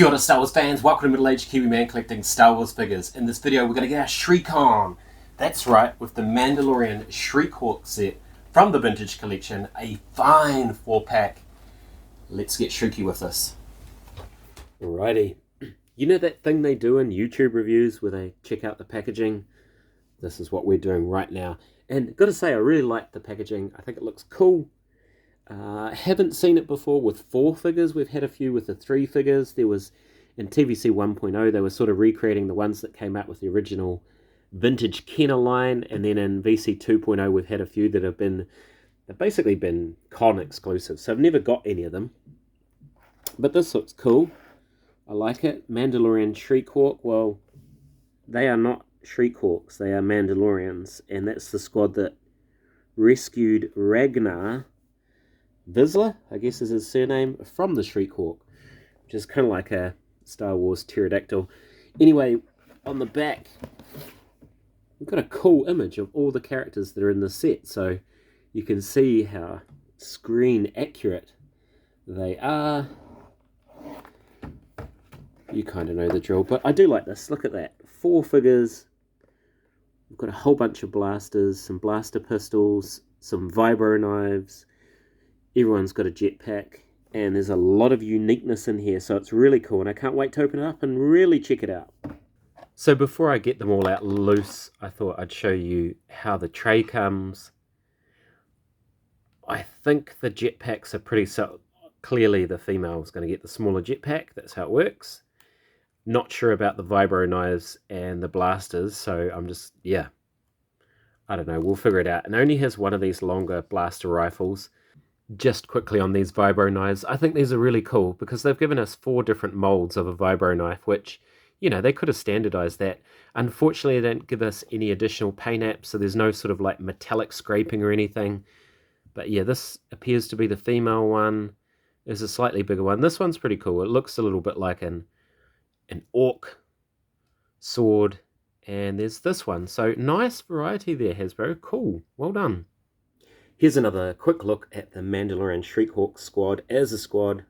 Kia ora Star Wars fans, welcome to Middle-Aged Kiwi Man collecting Star Wars figures. In this video we're going to get our Shriek on. That's right, with the Mandalorian Shriek Hawk set from the Vintage Collection, a fine 4-pack. Let's get Shrieky with this. Alrighty, you know that thing they do in YouTube reviews where they check out the packaging? This is what we're doing right now. And gotta say, I really like the packaging. I think it looks cool. Haven't seen it before with 4 figures. We've had a few with the 3 figures. There was in TVC 1.0, they were sort of recreating the ones that came out with the original vintage Kenner line, and then in VC 2.0 we've had a few that have basically been con exclusive, so I've never got any of them. But this looks cool. I like it. Mandalorian Shriek Hawk. Well, they are not Shriek Hawks, they are Mandalorians, and that's the squad that rescued Ragnar Vizsla, I guess is his surname, from the Shriek Hawk, which is kind of like a Star Wars pterodactyl. Anyway, on the back, we've got a cool image of all the characters that are in the set, so you can see how screen accurate they are. You kind of know the drill, but I do like this. Look at that. 4 figures. We've got a whole bunch of blasters, some blaster pistols, some vibro knives. Everyone's got a jetpack, and there's a lot of uniqueness in here, so it's really cool, and I can't wait to open it up and really check it out. So before I get them all out loose, I thought I'd show you how the tray comes. I think the jetpacks are pretty clearly the female is going to get the smaller jetpack. That's how it works. Not sure about the vibro knives and the blasters, so I'm just, yeah, I don't know, we'll figure it out. And it only has one of these longer blaster rifles. Just quickly on these vibro knives, I think these are really cool because they've given us 4 different molds of a vibro knife, which, you know, they could have standardized that. Unfortunately, they don't give us any additional paint apps, so there's no sort of like metallic scraping or anything. But yeah, this appears to be the female one. There's a slightly bigger one. This one's pretty cool. It looks a little bit like an orc sword. And there's this one. So nice variety there, Hasbro. Cool. Well done. Here's another quick look at the Mandalorian Shriek Hawk squad as a squad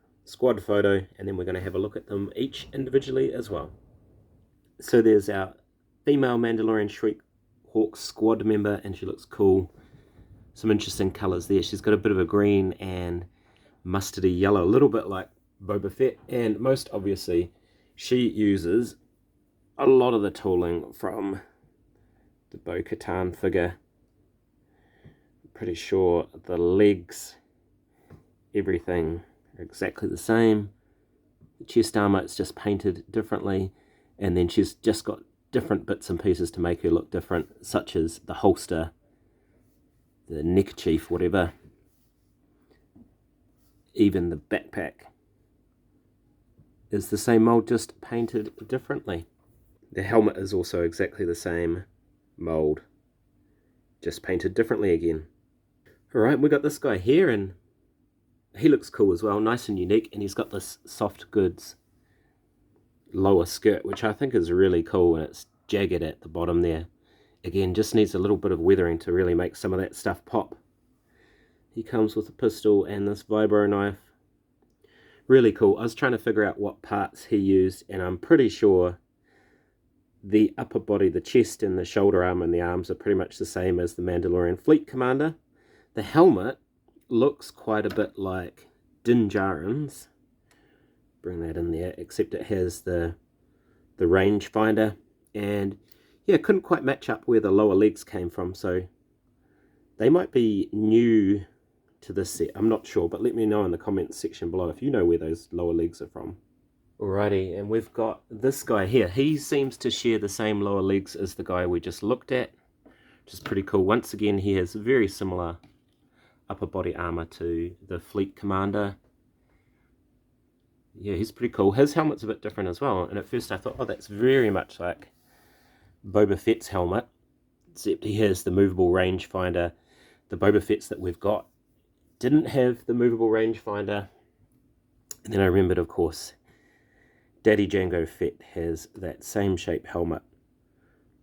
photo, and then we're going to have a look at them each individually as well. So there's our female Mandalorian Shriek Hawk squad member, and she looks cool. Some interesting colours there. She's got a bit of a green and mustardy yellow, a little bit like Boba Fett, and most obviously she uses a lot of the tooling from the Bo-Katan figure. Pretty sure the legs, everything are exactly the same. The chest armor, it's just painted differently, and then she's just got different bits and pieces to make her look different, such as the holster, the neckerchief, whatever, even the backpack is the same mold, just painted differently. The helmet is also exactly the same mold, just painted differently again. Alright, we got this guy here, and he looks cool as well, nice and unique, and he's got this soft goods lower skirt, which I think is really cool, and it's jagged at the bottom there. Again, just needs a little bit of weathering to really make some of that stuff pop. He comes with a pistol and this vibro knife. Really cool. I was trying to figure out what parts he used, and I'm pretty sure the upper body, the chest and the shoulder arm and the arms are pretty much the same as the Mandalorian Fleet Commander. The helmet looks quite a bit like Din Djarin's. Bring that in there, except it has the rangefinder, and yeah, couldn't quite match up where the lower legs came from, so they might be new to this set. I'm not sure, but let me know in the comments section below if you know where those lower legs are from. Alrighty, and we've got this guy here. He seems to share the same lower legs as the guy we just looked at, which is pretty cool. Once again, he has very similar upper body armor to the Fleet Commander. Yeah, he's pretty cool. His helmet's a bit different as well, and at first I thought, oh, that's very much like Boba Fett's helmet, except he has the movable rangefinder. The Boba Fett's that we've got didn't have the movable rangefinder. And then I remembered, of course, Daddy Jango Fett has that same shape helmet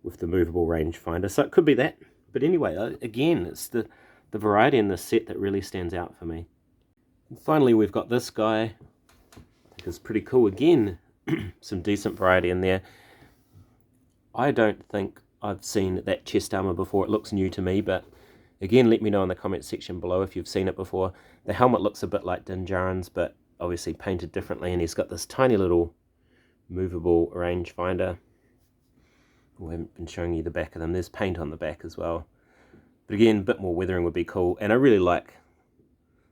with the movable rangefinder, so it could be that. But anyway, again, it's the variety in this set that really stands out for me. And finally, we've got this guy. I think it's pretty cool again. some decent variety in there. I don't think I've seen that chest armor before. It looks new to me, but again, let me know in the comment section below if you've seen it before. The helmet looks a bit like Din Djarin's, but obviously painted differently, and he's got this tiny little movable rangefinder. We haven't been showing you the back of them. There's paint on the back as well. But again, a bit more weathering would be cool. And I really like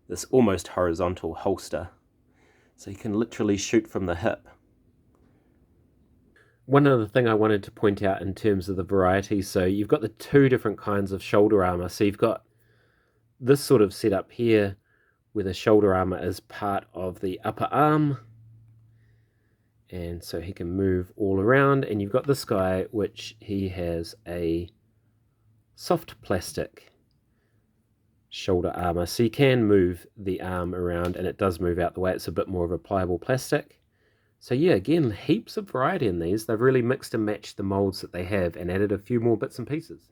this almost horizontal holster. So you can literally shoot from the hip. One other thing I wanted to point out in terms of the variety, so you've got the two different kinds of shoulder armor. So you've got this sort of setup here where the shoulder armor is part of the upper arm, and so he can move all around. And you've got this guy which he has a soft plastic shoulder armor, so you can move the arm around and it does move out the way. It's a bit more of a pliable plastic. So yeah, again, heaps of variety in these. They've really mixed and matched the molds that they have and added a few more bits and pieces.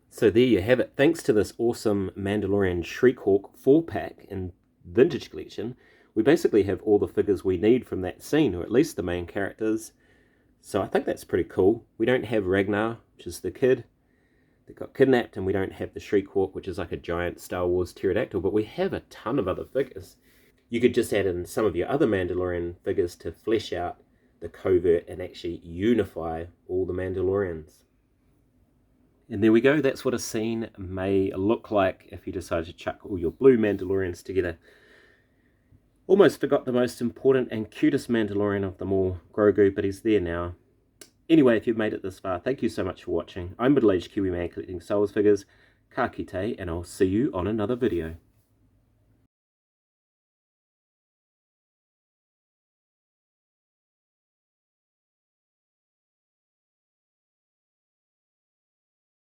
So there you have it. Thanks to this awesome Mandalorian Shriek 4-pack in Vintage Collection, we basically have all the figures we need from that scene, or at least the main characters. So I think that's pretty cool. We don't have Ragnar, which is the kid that got kidnapped, and we don't have the Shriek, which is like a giant Star Wars pterodactyl, but we have a ton of other figures. You could just add in some of your other Mandalorian figures to flesh out the covert and actually unify all the Mandalorians. And there we go. That's what a scene may look like if you decide to chuck all your blue Mandalorians together. Almost forgot the most important and cutest Mandalorian of them all, Grogu, but he's there now. Anyway, if you've made it this far, thank you so much for watching. I'm middle-aged Kiwi man collecting Star Wars figures. Ka kite, and I'll see you on another video.